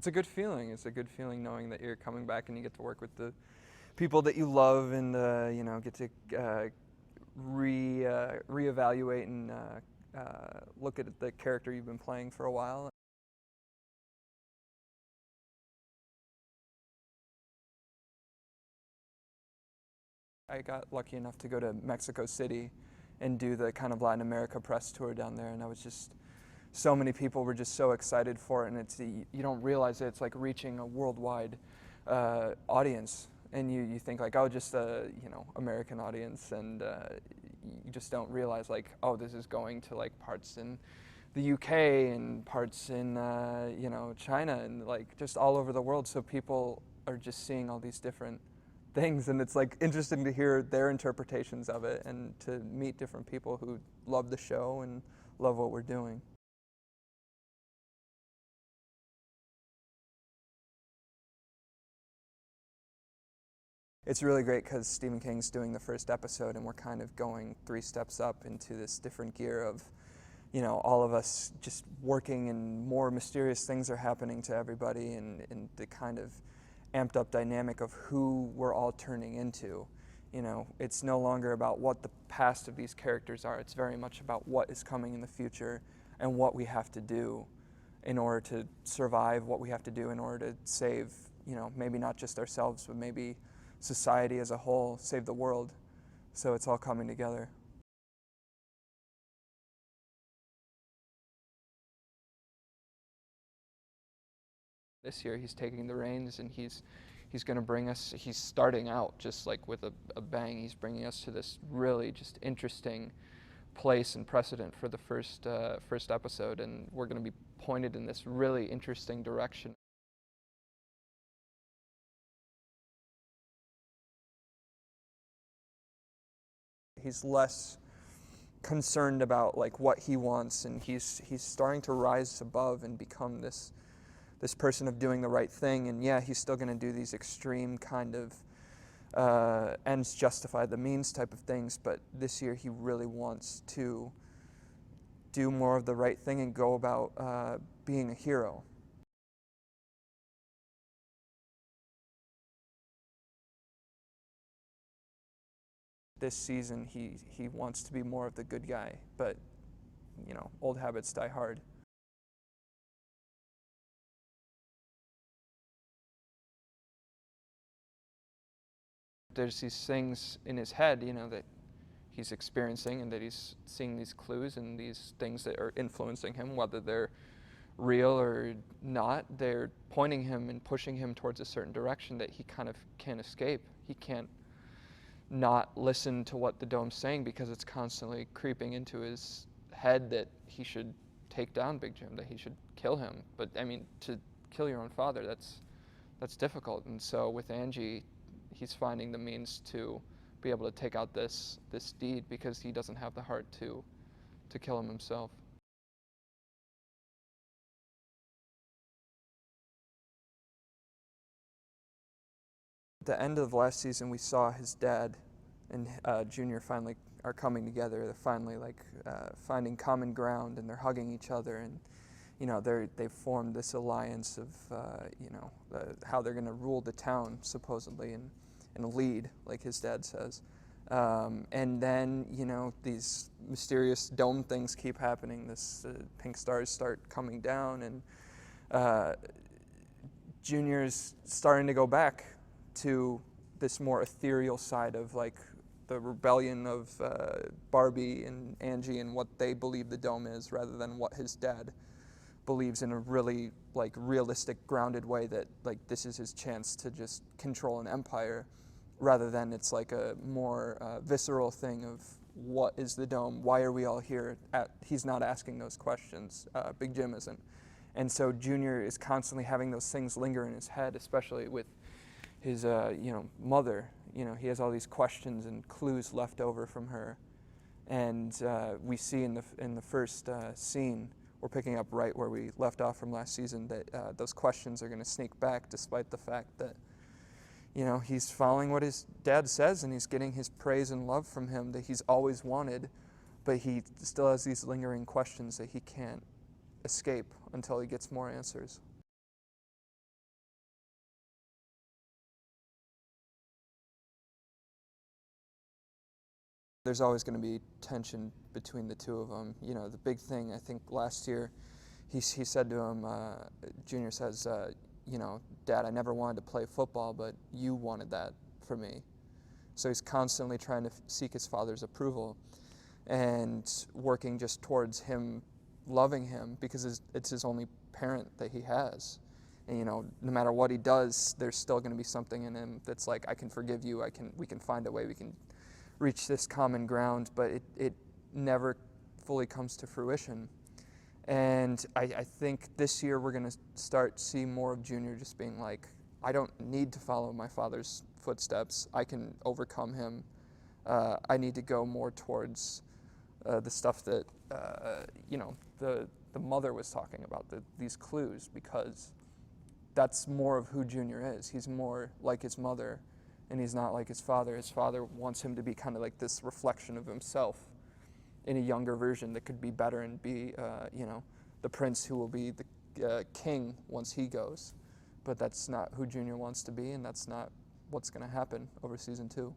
It's a good feeling. It's a good feeling knowing that you're coming back and you get to work with the people that you love and get to reevaluate and look at the character you've been playing for a while. I got lucky enough to go to Mexico City and do the kind of Latin America press tour down there, and I was just, so many people were just so excited for it, and you don't realize that it's like reaching a worldwide audience, and you think like, oh, just a American audience, and you just don't realize like, oh, this is going to like parts in the UK and parts in China and like just all over the world. So people are just seeing all these different things, and it's like interesting to hear their interpretations of it and to meet different people who love the show and love what we're doing. It's really great because Stephen King's doing the first episode and we're kind of going 3 steps up into this different gear of, all of us just working and more mysterious things are happening to everybody, and the kind of amped up dynamic of who we're all turning into. It's no longer about what the past of these characters are. It's very much about what is coming in the future and what we have to do in order to survive, what we have to do in order to save, maybe not just ourselves, but maybe society as a whole, save the world. So it's all coming together. This year he's taking the reins and he's going to bring us, he's starting out just like with a bang. He's bringing us to this really just interesting place and precedent for the first episode, and we're going to be pointed in this really interesting direction. He's less concerned about like what he wants, and he's starting to rise above and become this person of doing the right thing. And yeah, he's still going to do these extreme kind of ends justify the means type of things, but this year he really wants to do more of the right thing and go about being a hero. This season he wants to be more of the good guy, but old habits die hard. There's these things in his head, that he's experiencing and that he's seeing these clues and these things that are influencing him, whether they're real or not. They're pointing him and pushing him towards a certain direction that he kind of can't escape. He can't not listen to what the dome's saying because it's constantly creeping into his head that he should take down Big Jim, that he should kill him. But I mean, to kill your own father, that's difficult. And so with Angie, he's finding the means to be able to take out this deed because he doesn't have the heart to kill him himself. At the end of last season, we saw his dad and Junior finally are coming together. They're finally finding common ground, and they're hugging each other, and they've formed this alliance of how they're going to rule the town supposedly and lead, like his dad says. And then these mysterious dome things keep happening. This pink stars start coming down, and Junior's starting to go back to this more ethereal side of like the rebellion of Barbie and Angie and what they believe the dome is, rather than what his dad believes in a really like realistic, grounded way, that like this is his chance to just control an empire, rather than it's like a more visceral thing of what is the dome, why are we all here? He's not asking those questions. Big Jim isn't. And so Junior is constantly having those things linger in his head, especially with his mother. He has all these questions and clues left over from her, and we see in the first scene, we're picking up right where we left off from last season, that those questions are going to sneak back, despite the fact that he's following what his dad says and he's getting his praise and love from him that he's always wanted, but he still has these lingering questions that he can't escape until he gets more answers. There's always going to be tension between the two of them. You know, the big thing, I think last year, he said to him, Junior says, you know, Dad, I never wanted to play football, but you wanted that for me. So he's constantly trying to seek his father's approval and working just towards him loving him, because it's his only parent that he has. And, you know, no matter what he does, there's still going to be something in him that's like, I can forgive you, we can find a way, we can reach this common ground, but it never fully comes to fruition. And I think this year we're going to start seeing more of Junior just being like, I don't need to follow my father's footsteps. I can overcome him. I need to go more towards the stuff that, you know, the mother was talking about, these clues, because that's more of who Junior is. He's more like his mother, and he's not like his father. His father wants him to be kind of like this reflection of himself in a younger version that could be better and be, you know, the prince who will be the king once he goes. But that's not who Junior wants to be, and that's not what's going to happen over season 2.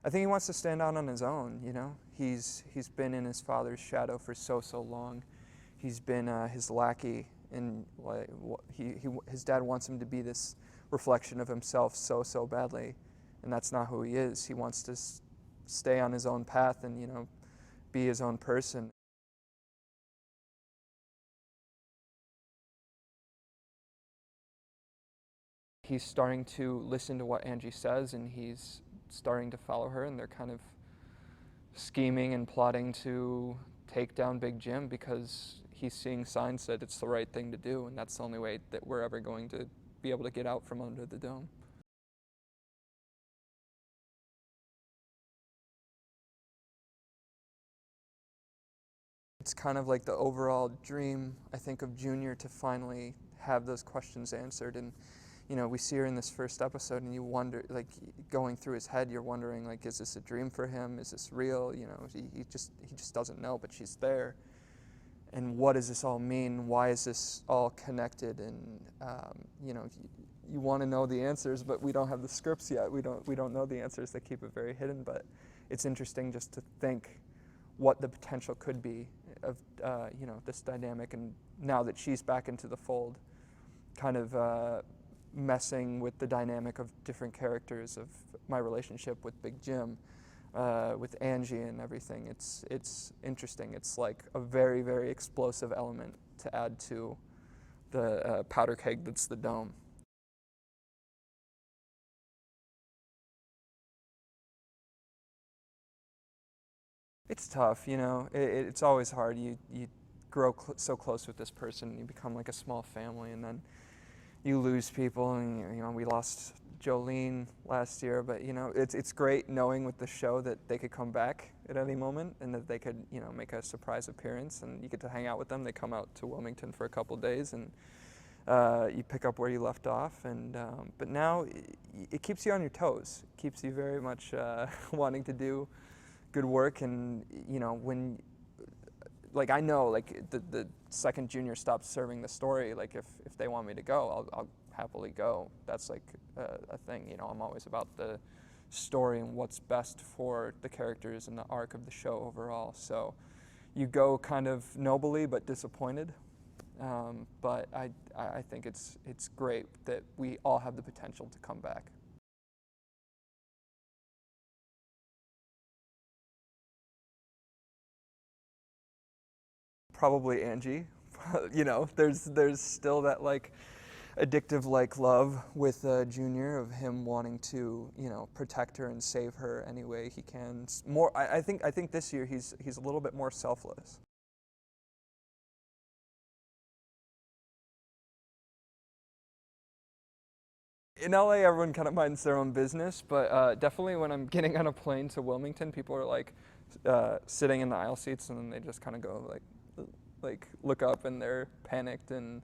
I think he wants to stand out on his own, you know. He's been in his father's shadow for so long. He's been his lackey, and his dad wants him to be this reflection of himself so badly, and that's not who he is. He wants to stay on his own path and, you know, be his own person. He's starting to listen to what Angie says, and he's starting to follow her, and they're kind of scheming and plotting to take down Big Jim because he's seeing signs that it's the right thing to do, and that's the only way that we're ever going to be able to get out from under the dome. It's kind of like the overall dream, I think, of Junior to finally have those questions answered. And, you know, we see her in this first episode, and you wonder, like, going through his head, you're wondering, like, is this a dream for him? Is this real? You know, he just doesn't know, but she's there. And what does this all mean? Why is this all connected? And, you know, you want to know the answers, but we don't have the scripts yet. We don't know the answers. They keep it very hidden, but it's interesting just to think what the potential could be of, you know, this dynamic. And now that she's back into the fold, kind of messing with the dynamic of different characters, of my relationship with Big Jim, with Angie and everything. It's interesting. It's like a very explosive element to add to the powder keg that's the dome. It's tough, you know. It's always hard. You grow so close with this person, you become like a small family, and then you lose people. And, you know, we lost Jolene last year, but, you know, it's great knowing with the show that they could come back at any moment, and that they could, you know, make a surprise appearance, and you get to hang out with them. They come out to Wilmington for a couple days, and you pick up where you left off. And but now it keeps you on your toes. It keeps you very much wanting to do good work. And, you know, when, like, I know, like, the second Junior stops serving the story, like, if they want me to go, I'll happily go. That's like a thing, you know. I'm always about the story and what's best for the characters and the arc of the show overall. So you go kind of nobly but disappointed. But I think it's great that we all have the potential to come back. Probably Angie. You know, there's still that, like, addictive, like, love with Junior, of him wanting to, you know, protect her and save her any way he can. More, I think this year he's a little bit more selfless. In LA, everyone kind of minds their own business, but definitely when I'm getting on a plane to Wilmington, people are like sitting in the aisle seats, and then they just kind of go like look up, and they're panicked. And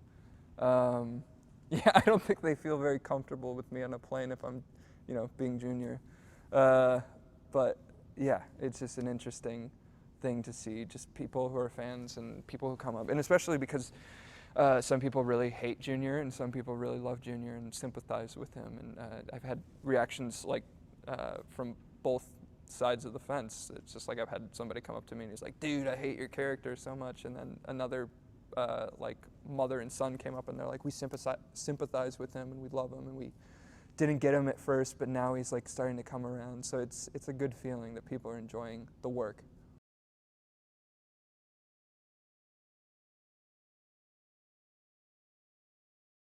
yeah, I don't think they feel very comfortable with me on a plane if I'm, you know, being Junior. But yeah, it's just an interesting thing to see, just people who are fans and people who come up, and especially because Some people really hate Junior, and some people really love Junior and sympathize with him. And I've had reactions like from both sides of the fence. It's just like I've had somebody come up to me and he's like, "Dude, I hate your character so much," and then another like mother and son came up and they're like, "We sympathize with him and we love him, and we didn't get him at first, but now he's like starting to come around." So it's a good feeling that people are enjoying the work.